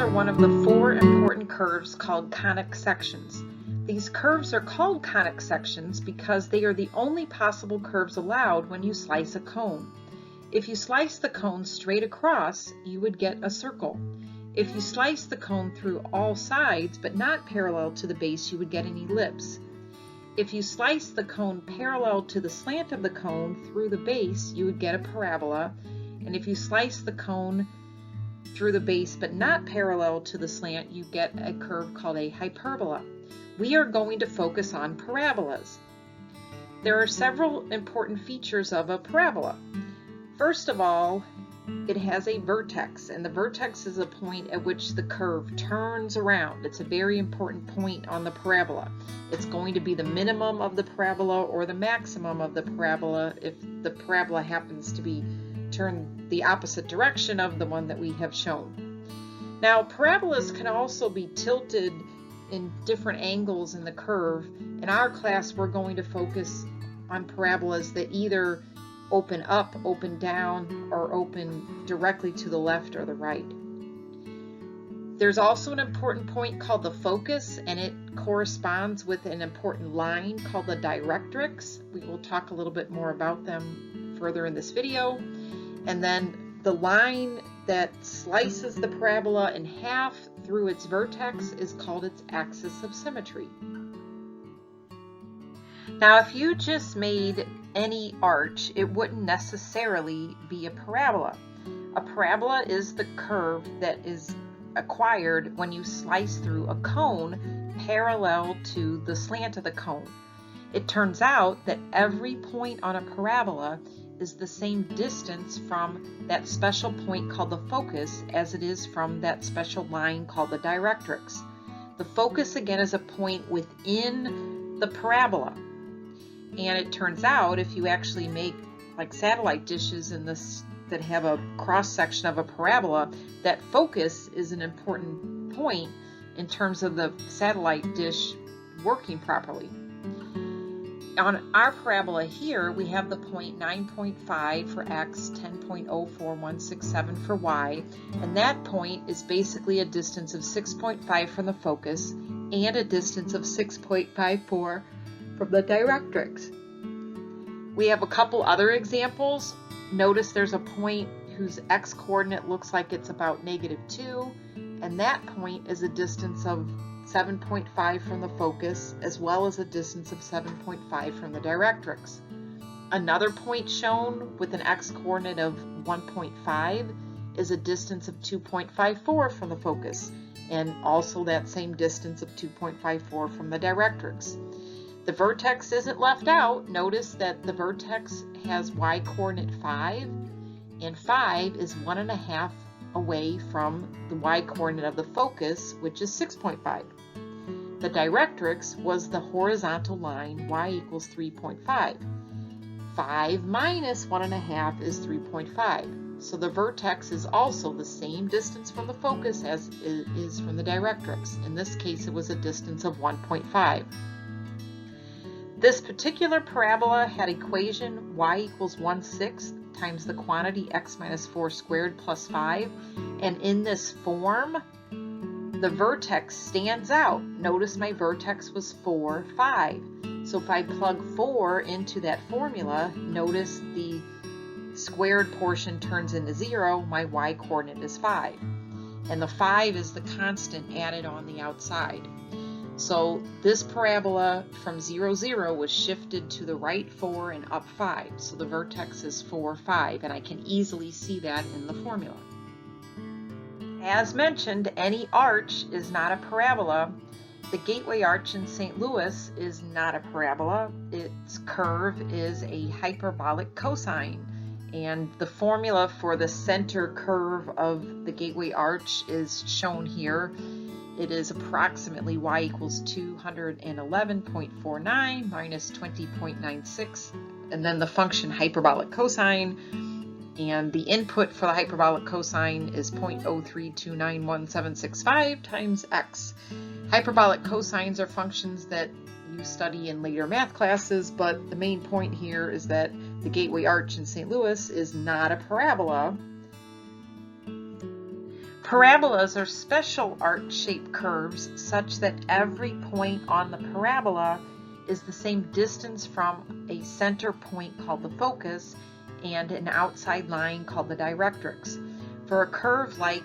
are one of the four important curves called conic sections. These curves are called conic sections because they are the only possible curves allowed when you slice a cone. If you slice the cone straight across, you would get a circle. If you slice the cone through all sides but not parallel to the base, you would get an ellipse. If you slice the cone parallel to the slant of the cone through the base, you would get a parabola. And if you slice the cone through the base but not parallel to the slant, you get a curve called a hyperbola. We are going to focus on parabolas. There are several important features of a parabola. First of all, it has a vertex, and the vertex is a point at which the curve turns around. It's a very important point on the parabola. It's going to be the minimum of the parabola or the maximum of the parabola if the parabola happens to be turned the opposite direction of the one that we have shown. Now, parabolas can also be tilted in different angles in the curve. In our class, we're going to focus on parabolas that either open up, open down, or open directly to the left or the right. There's also an important point called the focus, and it corresponds with an important line called the directrix. We will talk a little bit more about them further in this video. And then the line that slices the parabola in half through its vertex is called its axis of symmetry. Now, if you just made any arch, it wouldn't necessarily be a parabola. A parabola is the curve that is acquired when you slice through a cone parallel to the slant of the cone. It turns out that every point on a parabola is the same distance from that special point called the focus as it is from that special line called the directrix. The focus, again, is a point within the parabola. And it turns out if you actually make like satellite dishes in this that have a cross section of a parabola, that focus is an important point in terms of the satellite dish working properly. On our parabola here, we have the point 9.5 for x, 10.04167 for y, and that point is basically a distance of 6.5 from the focus and a distance of 6.54 from the directrix. We have a couple other examples. Notice there's a point whose x-coordinate looks like it's about -2, and that point is a distance of 7.5 from the focus, as well as a distance of 7.5 from the directrix. Another point shown with an x-coordinate of 1.5 is a distance of 2.54 from the focus, and also that same distance of 2.54 from the directrix. The vertex isn't left out. Notice that the vertex has y-coordinate 5, and 5 is 1.5 away from the y-coordinate of the focus, which is 6.5. The directrix was the horizontal line y equals 3.5. 5 minus 1.5 is 3.5. So the vertex is also the same distance from the focus as it is from the directrix. In this case, it was a distance of 1.5. This particular parabola had equation y equals 1/6 times the quantity x minus 4 squared plus 5, and in this form, the vertex stands out. Notice my vertex was 4, 5. So if I plug 4 into that formula, notice the squared portion turns into 0, my y-coordinate is 5. And the 5 is the constant added on the outside. So this parabola from 0, 0 was shifted to the right 4 and up 5. So the vertex is 4, 5, and I can easily see that in the formula. As mentioned, any arch is not a parabola. The Gateway Arch in St. Louis is not a parabola. Its curve is a hyperbolic cosine. And the formula for the center curve of the Gateway Arch is shown here. It is approximately y equals 211.49 minus 20.96, and then the function hyperbolic cosine, and the input for the hyperbolic cosine is 0.0329175 times x. Hyperbolic cosines are functions that you study in later math classes, but the main point here is that the Gateway Arch in St. Louis is not a parabola. Parabolas are special arc-shaped curves such that every point on the parabola is the same distance from a center point called the focus and an outside line called the directrix. For a curve like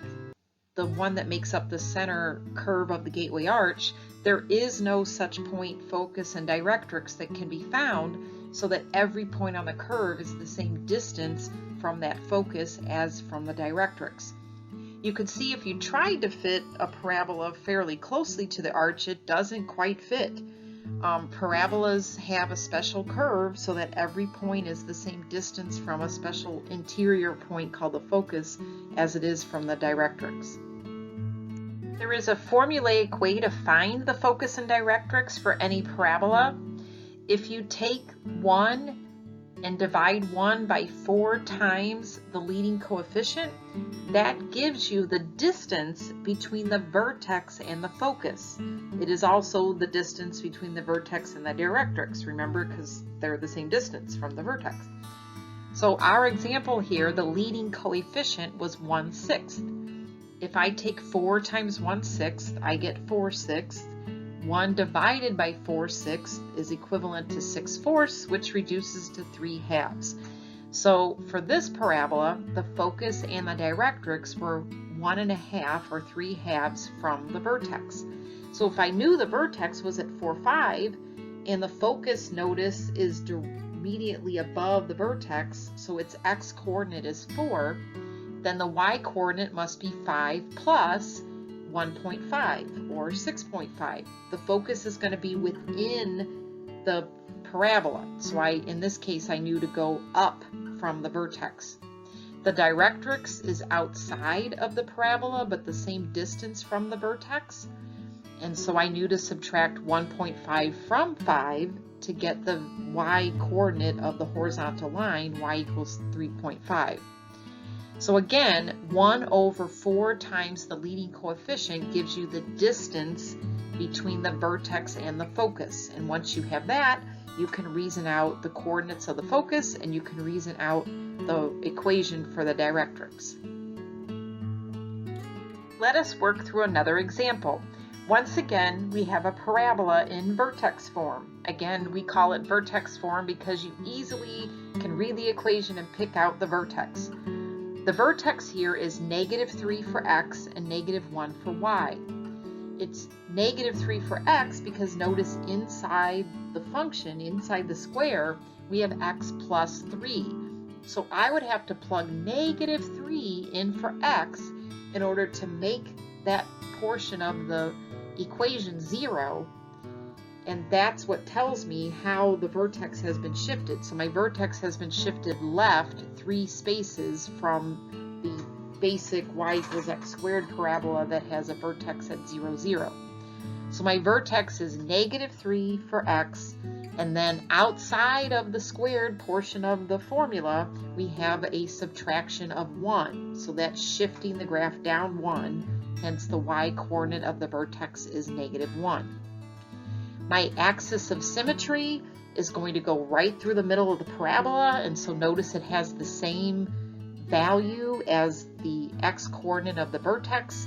the one that makes up the center curve of the gateway arch, there is no such point, focus, and directrix that can be found so that every point on the curve is the same distance from that focus as from the directrix. You can see if you tried to fit a parabola fairly closely to the arch, it doesn't quite fit. Parabolas have a special curve so that every point is the same distance from a special interior point called the focus as it is from the directrix. There is a formulaic way to find the focus and directrix for any parabola. If you take 1 and divide 1 by 4 times the leading coefficient, that gives you the distance between the vertex and the focus. It is also the distance between the vertex and the directrix, remember, because they're the same distance from the vertex. So our example here, the leading coefficient was 1/6. If I take 4 times 1/6, I get 4/6. 1 divided by 4/6 is equivalent to 6/4, which reduces to 3/2. So for this parabola, the focus and the directrix were 1.5 or 3/2 from the vertex. So if I knew the vertex was at 4, 5, and the focus, notice, is immediately above the vertex, so its x-coordinate is 4, then the y-coordinate must be 5 plus 1.5 or 6.5. The focus is going to be within the parabola. So in this case, I knew to go up from the vertex. The directrix is outside of the parabola, but the same distance from the vertex. And so I knew to subtract 1.5 from 5 to get the y-coordinate of the horizontal line, y equals 3.5. So again, 1 over 4 times the leading coefficient gives you the distance between the vertex and the focus. And once you have that, you can reason out the coordinates of the focus and you can reason out the equation for the directrix. Let us work through another example. Once again, we have a parabola in vertex form. Again, we call it vertex form because you easily can read the equation and pick out the vertex. The vertex here is -3 for x and -1 for y. It's -3 for x because notice inside the function, inside the square, we have x plus 3. So I would have to plug -3 in for x in order to make that portion of the equation 0. And that's what tells me how the vertex has been shifted. So my vertex has been shifted left 3 spaces from the basic y equals x squared parabola that has a vertex at 0, 0. So my vertex is -3 for x, and then outside of the squared portion of the formula, we have a subtraction of 1. So that's shifting the graph down 1, hence the y-coordinate of the vertex is -1. My axis of symmetry is going to go right through the middle of the parabola, and so notice it has the same value as the x-coordinate of the vertex.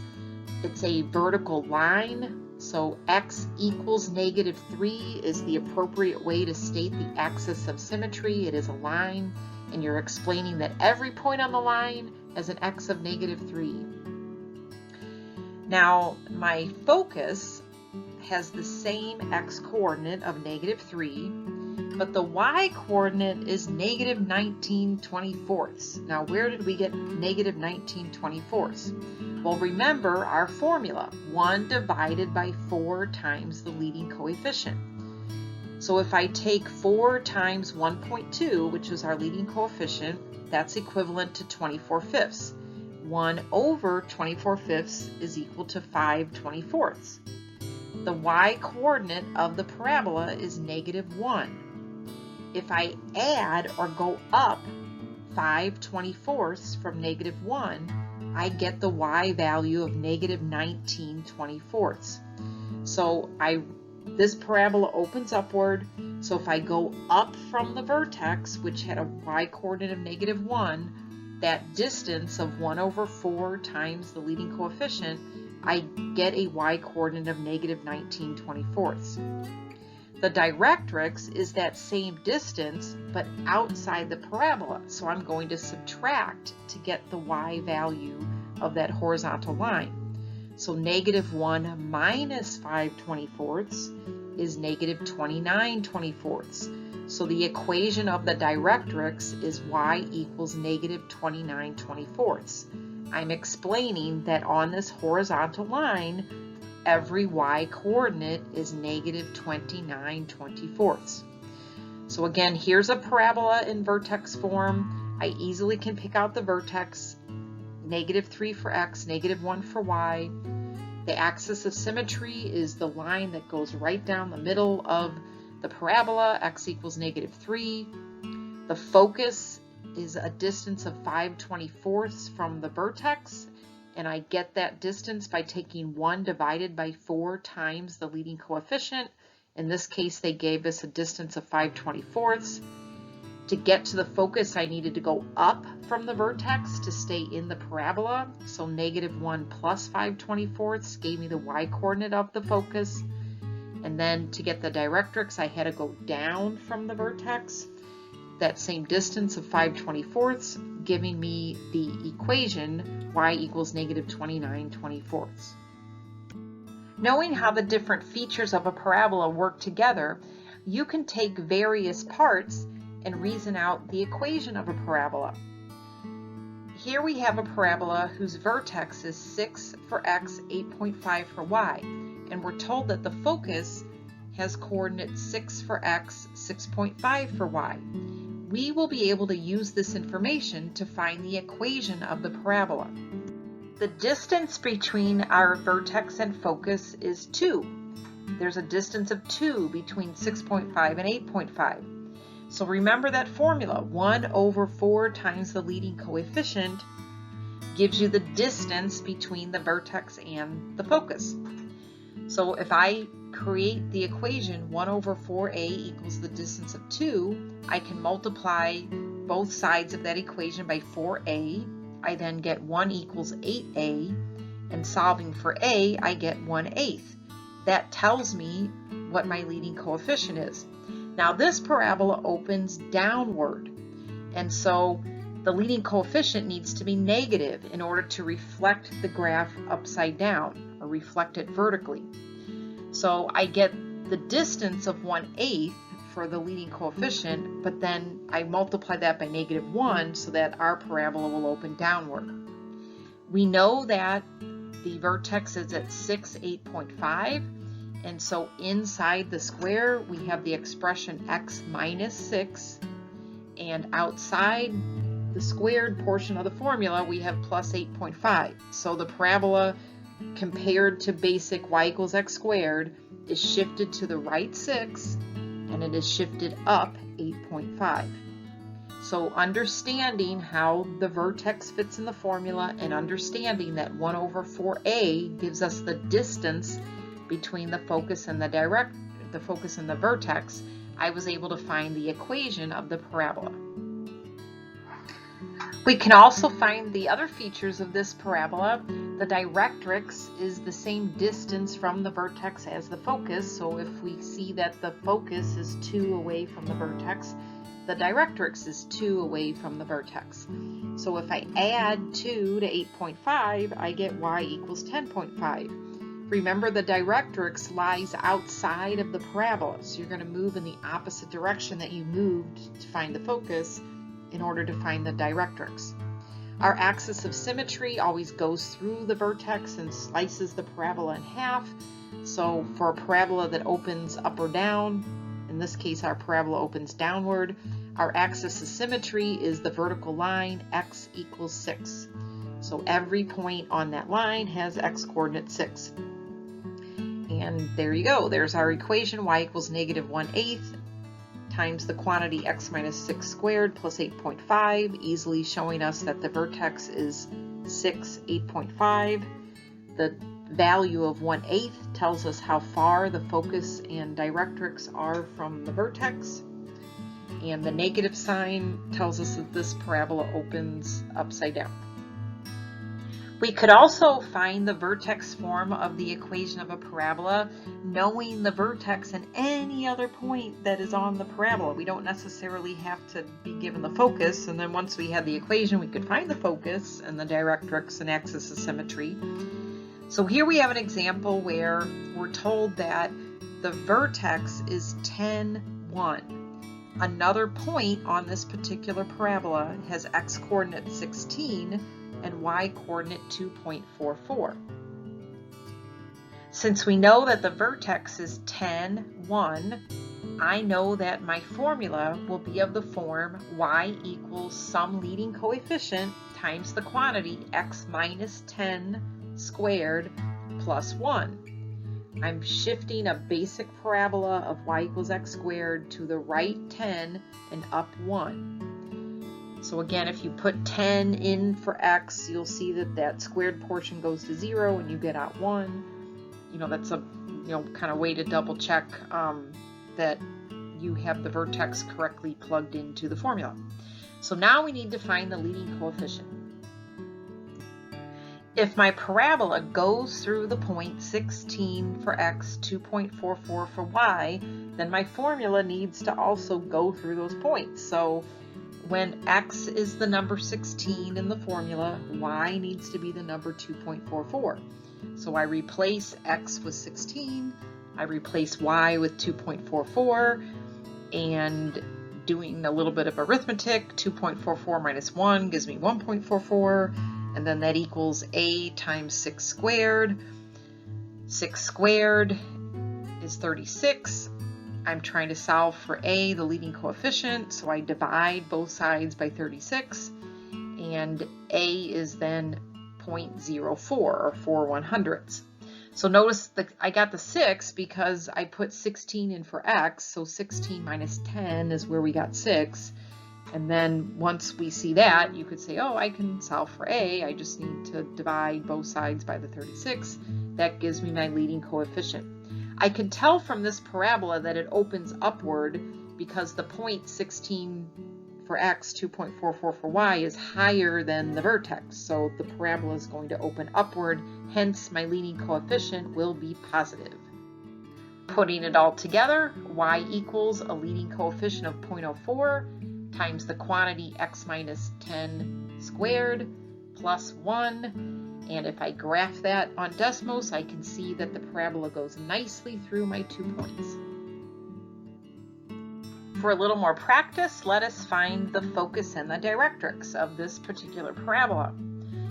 It's a vertical line, so x equals -3 is the appropriate way to state the axis of symmetry. It is a line, and you're explaining that every point on the line has an x of -3. Now, my focus has the same x-coordinate of -3, but the y-coordinate is -19/24. Now, where did we get -19/24? Well, remember our formula, 1 divided by 4 times the leading coefficient. So if I take 4 times 1.2, which is our leading coefficient, that's equivalent to 24/5. 1 over 24/5 is equal to 5/24. The y-coordinate of the parabola is -1. If I add or go up 5/24 from -1, I get the y value of -19/24. So this parabola opens upward, so if I go up from the vertex, which had a y-coordinate of -1, that distance of 1 over 4 times the leading coefficient, I get a y-coordinate of negative 19/24. The directrix is that same distance, but outside the parabola. So I'm going to subtract to get the y value of that horizontal line. So negative 1 minus 5/24 is negative 29/24. So the equation of the directrix is y equals negative 29/24. I'm explaining that on this horizontal line, every y-coordinate is negative 29/24. So again, here's a parabola in vertex form. I easily can pick out the vertex, negative 3 for x, negative 1 for y. The axis of symmetry is the line that goes right down the middle of the parabola, x equals negative 3. The focus is a distance of 5/24 from the vertex, and I get that distance by taking 1 divided by 4 times the leading coefficient. In this case, they gave us a distance of 5/24. To get to the focus, I needed to go up from the vertex to stay in the parabola. So negative 1 plus 5/24 gave me the y-coordinate of the focus. And then to get the directrix, I had to go down from the vertex, that same distance of 5/24, giving me the equation y equals negative 29/24. Knowing how the different features of a parabola work together, you can take various parts and reason out the equation of a parabola. Here we have a parabola whose vertex is 6 for x, 8.5 for y, and we're told that the focus has coordinates 6 for x, 6.5 for y. We will be able to use this information to find the equation of the parabola. The distance between our vertex and focus is 2. There's a distance of 2 between 6.5 and 8.5. So remember that formula, 1 over 4 times the leading coefficient gives you the distance between the vertex and the focus. So if I create the equation 1 over 4a equals the distance of 2, I can multiply both sides of that equation by 4a. I then get 1 equals 8a, and solving for a, I get 1/8. That tells me what my leading coefficient is. Now this parabola opens downward, and so the leading coefficient needs to be negative in order to reflect the graph upside down, or reflect it vertically. So I get the distance of 1/8 for the leading coefficient, but then I multiply that by negative 1 so that our parabola will open downward. We know that the vertex is at 6, 8.5, and so inside the square we have the expression x minus 6, and outside the squared portion of the formula we have plus 8.5. So the parabola compared to basic y equals x squared is shifted to the right 6, and it is shifted up 8.5. So understanding how the vertex fits in the formula and understanding that 1 over 4a gives us the distance between the focus and the focus and the vertex, I was able to find the equation of the parabola. We can also find the other features of this parabola. The directrix is the same distance from the vertex as the focus, so if we see that the focus is 2 away from the vertex, the directrix is 2 away from the vertex. So if I add 2 to 8.5, I get y equals 10.5. Remember, the directrix lies outside of the parabola, so you're going to move in the opposite direction that you moved to find the focus in order to find the directrix. Our axis of symmetry always goes through the vertex and slices the parabola in half. So for a parabola that opens up or down, in this case our parabola opens downward, our axis of symmetry is the vertical line x equals 6. So every point on that line has x coordinate 6. And there you go, there's our equation, y equals negative 1/8 times the quantity x minus 6 squared plus 8.5, easily showing us that the vertex is 6, 8.5. The value of 1/8 tells us how far the focus and directrix are from the vertex. and the negative sign tells us that this parabola opens upside down. We could also find the vertex form of the equation of a parabola knowing the vertex and any other point that is on the parabola. We don't necessarily have to be given the focus, and then once we had the equation we could find the focus and the directrix and axis of symmetry. So here we have an example where we're told that the vertex is 10, 1. Another point on this particular parabola has x-coordinate 16 and y-coordinate 2.44. Since we know that the vertex is 10, 1, I know that my formula will be of the form y equals some leading coefficient times the quantity x minus 10 squared plus 1. I'm shifting a basic parabola of y equals x squared to the right 10 and up 1. So again, if you put 10 in for x, you'll see that that squared portion goes to 0 and you get out 1. That's a kind of way to double check that you have the vertex correctly plugged into the formula. So now we need to find the leading coefficient. If my parabola goes through the point 16 for x, 2.44 for y, then my formula needs to also go through those points. So when x is the number 16 in the formula, y needs to be the number 2.44. So I replace x with 16, I replace y with 2.44, and doing a little bit of arithmetic, 2.44 minus 1 gives me 1.44, and then that equals a times 6 squared. 6 squared is 36. I'm trying to solve for a, the leading coefficient, so I divide both sides by 36, and a is then 0.04 or 4/100ths. So notice that I got the 6 because I put 16 in for x, so 16 minus 10 is where we got 6. And then once we see that, you could say, oh, I can solve for a, I just need to divide both sides by the 36. That gives me my leading coefficient. I can tell from this parabola that it opens upward because the point 16 for x, 2.44 for y is higher than the vertex. So the parabola is going to open upward, hence my leading coefficient will be positive. Putting it all together, y equals a leading coefficient of 0.04 times the quantity x minus 10 squared plus 1. And if I graph that on Desmos, I can see that the parabola goes nicely through my 2 points. For a little more practice, let us find the focus and the directrix of this particular parabola.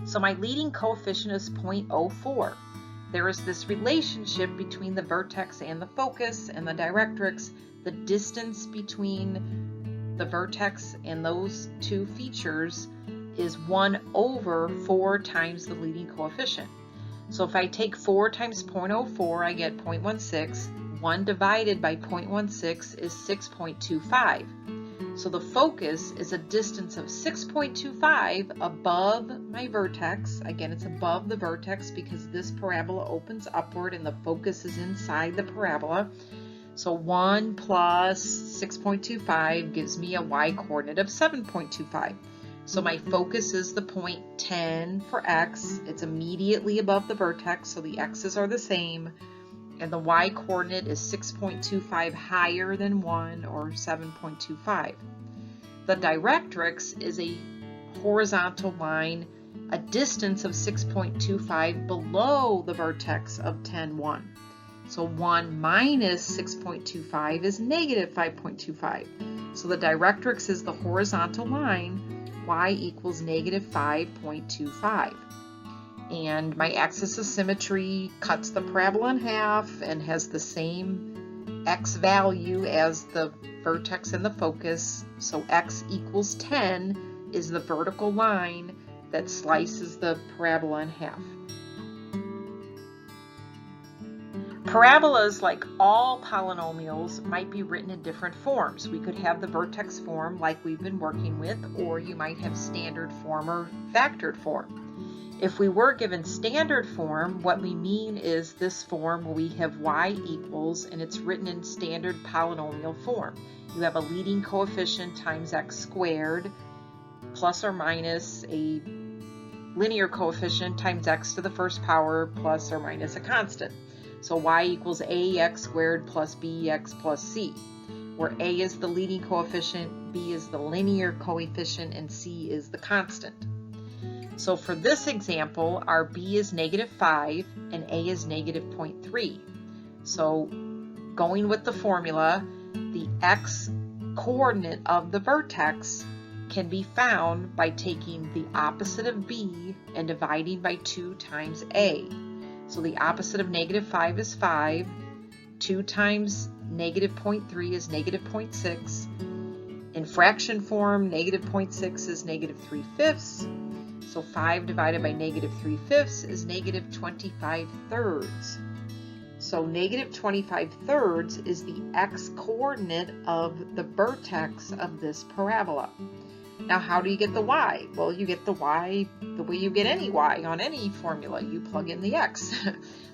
So my leading coefficient is 0.04. There is this relationship between the vertex and the focus and the directrix. The distance between the vertex and those two features is 1 over 4 times the leading coefficient. So if I take 4 times 0.04, I get 0.16. 1 divided by 0.16 is 6.25. So the focus is a distance of 6.25 above my vertex. Again, it's above the vertex because this parabola opens upward and the focus is inside the parabola. So 1 plus 6.25 gives me a y-coordinate of 7.25. So my focus is the point 10 for x. It's immediately above the vertex, so the x's are the same. And the y-coordinate is 6.25 higher than 1, or 7.25. The directrix is a horizontal line, a distance of 6.25 below the vertex of 10, 1. So 1 minus 6.25 is negative 5.25. So the directrix is the horizontal line, y equals negative 5.25. And my axis of symmetry cuts the parabola in half and has the same x value as the vertex and the focus. So x equals 10 is the vertical line that slices the parabola in half. Parabolas, like all polynomials, might be written in different forms. We could have the vertex form like we've been working with, or you might have standard form or factored form. If we were given standard form, what we mean is this form where we have y equals, and it's written in standard polynomial form. You have a leading coefficient times x squared plus or minus a linear coefficient times x to the first power plus or minus a constant. So y equals ax squared plus bx plus c, where a is the leading coefficient, b is the linear coefficient, and c is the constant. So for this example, our b is -5 and a is -0.3. So going with the formula, the x coordinate of the vertex can be found by taking the opposite of b and dividing by 2 times a. So the opposite of -5 is 5, 2 times -0.3 is -0.6. In fraction form, -0.6 is -3/5. So 5 divided by -3/5 is -25/3. So -25/3 is the x coordinate of the vertex of this parabola. Now, how do you get the y? Well, you get the y the way you get any y on any formula. You plug in the x.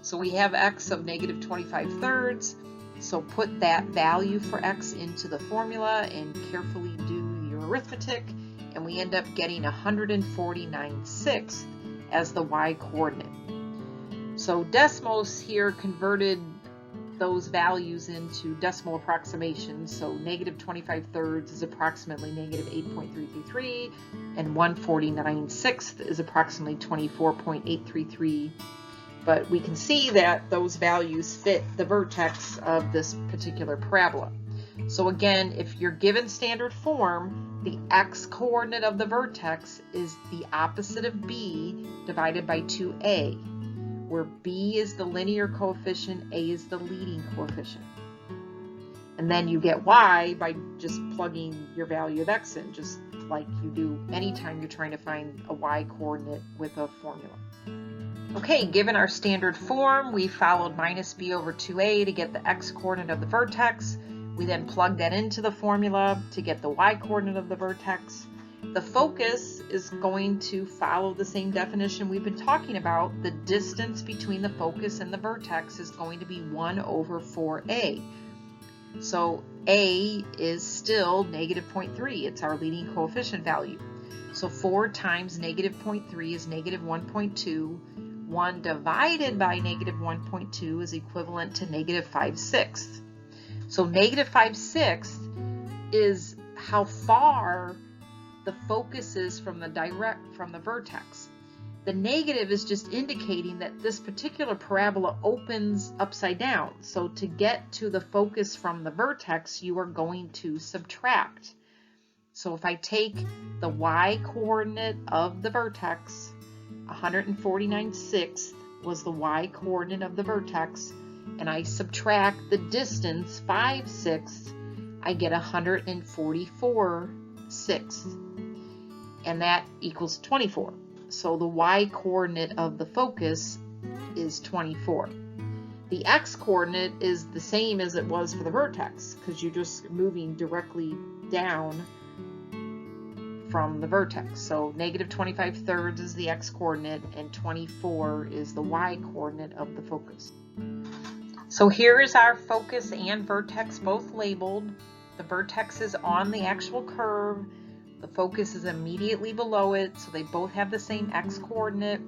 So we have x of -25/3. So put that value for x into the formula and carefully do your arithmetic, and we end up getting 149/6 as the y coordinate. So Desmos here converted those values into decimal approximations. So -25/3 is approximately -8.333, and 149/6 is approximately 24.833. But we can see that those values fit the vertex of this particular parabola. So again, if you're given standard form, the x coordinate of the vertex is the opposite of b divided by 2a, where b is the linear coefficient, a is the leading coefficient. And then you get y by just plugging your value of x in, just like you do anytime you're trying to find a y coordinate with a formula. Okay, given our standard form, we followed -b/2a to get the x coordinate of the vertex. We then plug that into the formula to get the y coordinate of the vertex. The focus is going to follow the same definition we've been talking about. The distance between the focus and the vertex is going to be 1/4a. So a is still -0.3. It's our leading coefficient value. So 4 times -0.3 is -1.2. 1 divided by -1.2 is equivalent to -5/6. So -5/6 is how far the focus is from the vertex. The negative is just indicating that this particular parabola opens upside down. So to get to the focus from the vertex, you are going to subtract. So if I take the y coordinate of the vertex, 149/6 was the y coordinate of the vertex, and I subtract the distance 5/6, I get 144/6, and that equals 24. So the y coordinate of the focus is 24. The x coordinate is the same as it was for the vertex, because you're just moving directly down from the vertex. So -25/3 is the x coordinate, and 24 is the y coordinate of the focus. So here is our focus and vertex both labeled. The vertex is on the actual curve. The focus is immediately below it, so they both have the same x coordinate.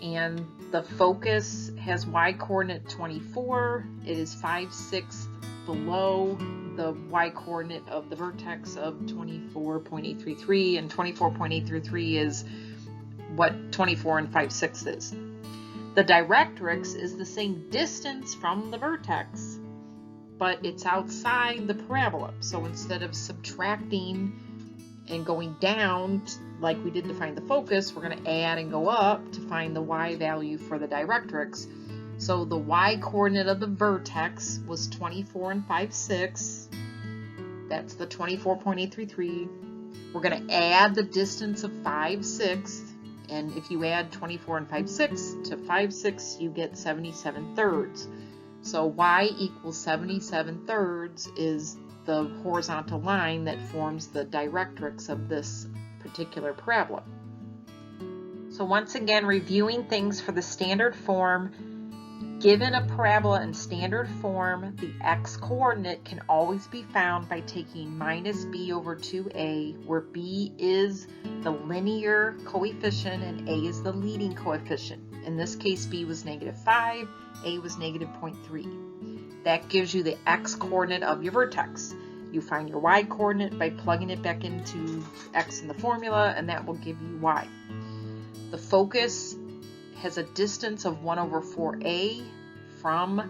And the focus has y coordinate 24. It is 5/6 below the y coordinate of the vertex of 24.833, and 24.833 is what 24 and 5/6 is. The directrix is the same distance from the vertex, but it's outside the parabola. So instead of subtracting and going down like we did to find the focus, we're going to add and go up to find the y value for the directrix. So the y coordinate of the vertex was 24 and 5/6. That's the 24.833. We're going to add the distance of 5/6. And if you add 24 and 5/6 to 5/6, you get 77/3. So y equals 77/3 is the horizontal line that forms the directrix of this particular parabola. So once again, reviewing things for the standard form, given a parabola in standard form, the x-coordinate can always be found by taking minus b over 2a, where b is the linear coefficient and a is the leading coefficient. In this case, b was -5, a was -0.3. That gives you the x-coordinate of your vertex. You find your y-coordinate by plugging it back into x in the formula, and that will give you y. The focus has a distance of 1 over 4a from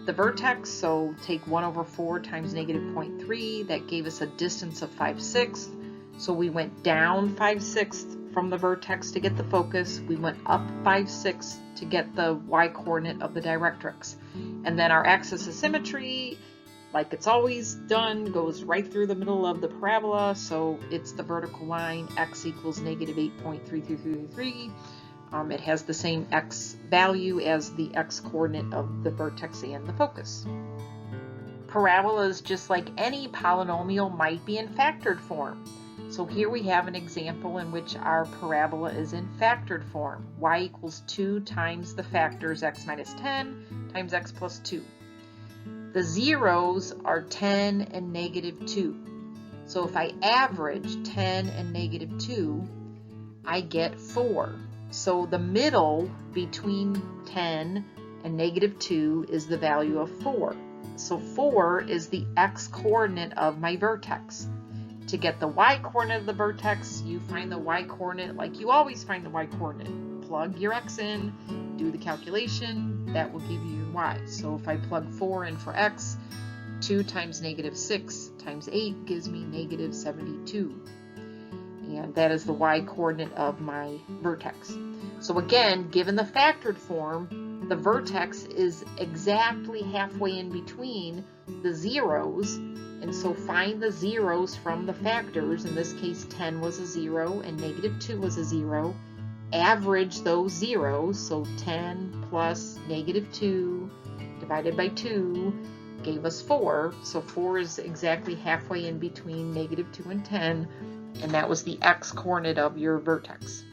the vertex, so take 1 over 4 times -0.3, that gave us a distance of 5/6. So we went down 5/6 from the vertex to get the focus, we went up 5/6 to get the y-coordinate of the directrix. And then our axis of symmetry, like it's always done, goes right through the middle of the parabola, so it's the vertical line, x equals -8.3333. It has the same x value as the x-coordinate of the vertex and the focus. Parabolas, just like any polynomial, might be in factored form. So here we have an example in which our parabola is in factored form. Y equals 2 times the factors x minus 10 times x plus 2. The zeros are 10 and -2. So if I average 10 and -2, I get 4. So the middle between 10 and -2 is the value of 4. So 4 is the x-coordinate of my vertex. To get the y-coordinate of the vertex, you find the y-coordinate like you always find the y-coordinate. Plug your x in, do the calculation, that will give you your y. So if I plug 4 in for x, 2 times -6 times 8 gives me -72. And that is the y-coordinate of my vertex. So again, given the factored form, the vertex is exactly halfway in between the zeros, and so find the zeros from the factors. In this case, 10 was a 0 and -2 was a 0. Average those zeros, so 10 plus -2 divided by 2 gave us 4. So 4 is exactly halfway in between -2 and 10, and that was the x-coordinate of your vertex.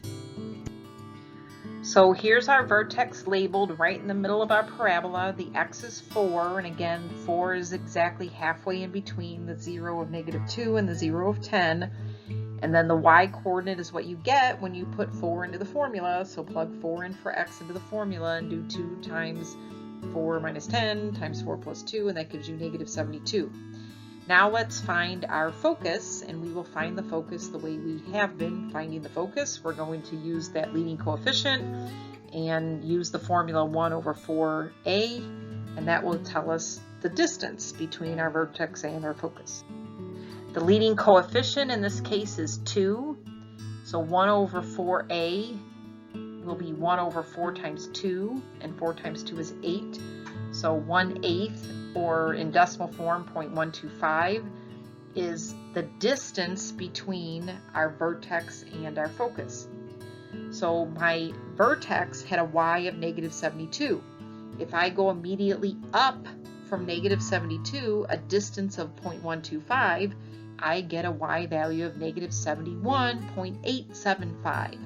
So here's our vertex labeled right in the middle of our parabola. The x is 4, and again, 4 is exactly halfway in between the 0 of -2 and the 0 of 10. And then the y-coordinate is what you get when you put 4 into the formula. So plug 4 in for x into the formula and do 2 times 4 minus 10 times 4 plus 2, and that gives you -72. Now let's find our focus, and we will find the focus the way we have been finding the focus. We're going to use that leading coefficient and use the formula 1 over 4a, and that will tell us the distance between our vertex and our focus. The leading coefficient in this case is 2, so 1 over 4a will be 1 over 4 times 2, and 4 times 2 is 8, so 1/8, or in decimal form 0.125, is the distance between our vertex and our focus. So my vertex had a y of -72. If I go immediately up from -72, a distance of 0.125, I get a y value of -71.875.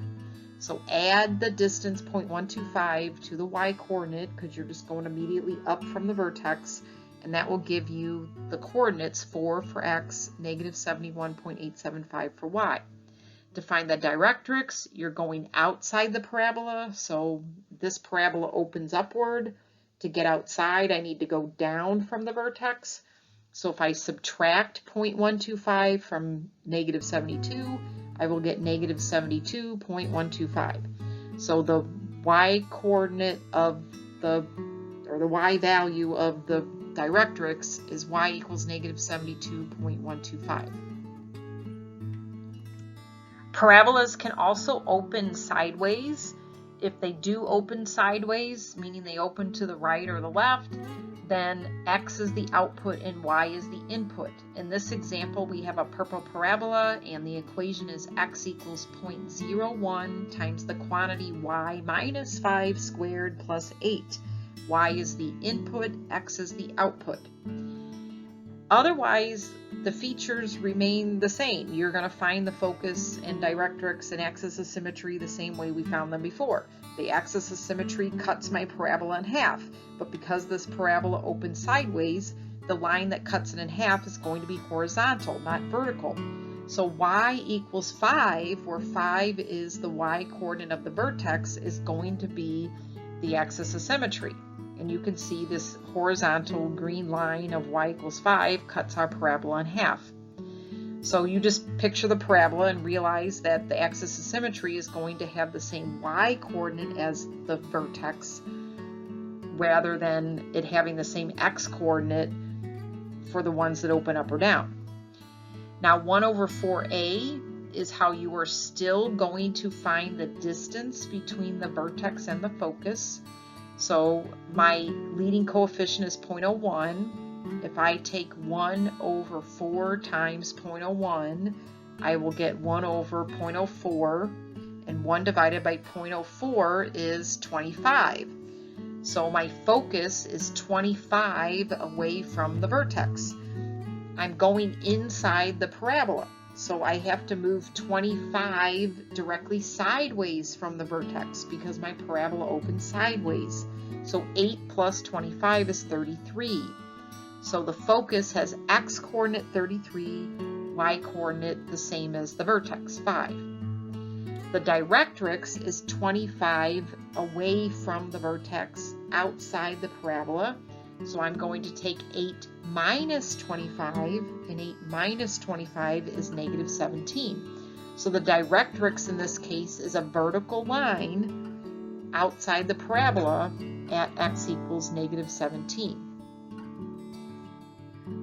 So add the distance 0.125 to the y-coordinate, because you're just going immediately up from the vertex, and that will give you the coordinates 4 for x, -71.875 for y. To find the directrix, you're going outside the parabola, so this parabola opens upward. To get outside, I need to go down from the vertex. So if I subtract 0.125 from -72, I will get -72.125. So the y-coordinate of the y value of the directrix is y equals -72.125. Parabolas can also open sideways. If they do open sideways, meaning they open to the right or the left, then x is the output and y is the input. In this example, we have a purple parabola, and the equation is x equals 0.01 times the quantity y minus 5 squared plus 8. Y is the input, x is the output. Otherwise, the features remain the same. You're going to find the focus and directrix and axis of symmetry the same way we found them before. The axis of symmetry cuts my parabola in half, but because this parabola opens sideways, the line that cuts it in half is going to be horizontal, not vertical. So y equals 5, where 5 is the y coordinate of the vertex, is going to be the axis of symmetry. And you can see this horizontal green line of y equals 5 cuts our parabola in half. So you just picture the parabola and realize that the axis of symmetry is going to have the same y coordinate as the vertex, rather than it having the same x coordinate for the ones that open up or down. Now 1 over 4a is how you are still going to find the distance between the vertex and the focus. So my leading coefficient is 0.01. If I take 1 over 4 times 0.01, I will get 1 over 0.04, and 1 divided by 0.04 is 25. So my focus is 25 away from the vertex. I'm going inside the parabola, so I have to move 25 directly sideways from the vertex because my parabola opens sideways. So 8 plus 25 is 33. So the focus has x coordinate 33, y coordinate the same as the vertex, 5. The directrix is 25 away from the vertex outside the parabola. So I'm going to take 8 minus 25, and 8 minus 25 is negative 17. So the directrix in this case is a vertical line outside the parabola at x equals negative 17.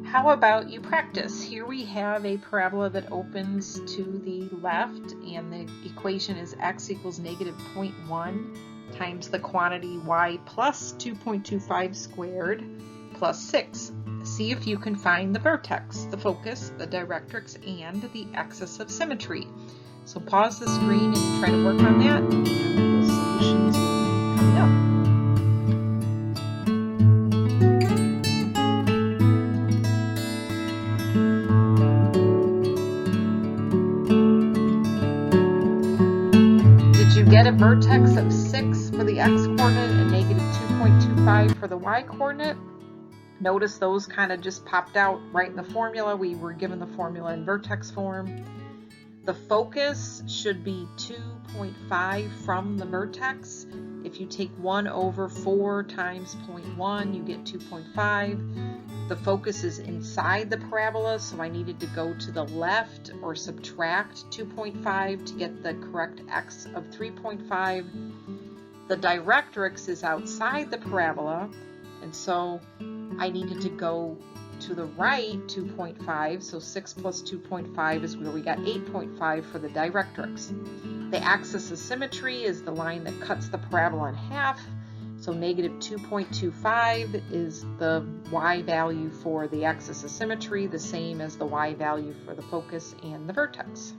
How about you practice? Here we have a parabola that opens to the left, and the equation is x equals negative 0.1 times the quantity y plus 2.25 squared plus 6. See if you can find the vertex, the focus, the directrix, and the axis of symmetry. So pause the screen and try to work on that, and the solutions will be coming up. Get a vertex of 6 for the x-coordinate and negative 2.25 for the y-coordinate. Notice those kind of just popped out right in the formula. We were given the formula in vertex form. The focus should be 2.5 from the vertex. If you take 1 over 4 times 0.1, you get 2.5. The focus is inside the parabola, so I needed to go to the left or subtract 2.5 to get the correct x of 3.5. The directrix is outside the parabola, and so I needed to go to the right 2.5, so 6 plus 2.5 is where we got 8.5 for the directrix. The axis of symmetry is the line that cuts the parabola in half, so negative 2.25 is the y value for the axis of symmetry, the same as the y value for the focus and the vertex.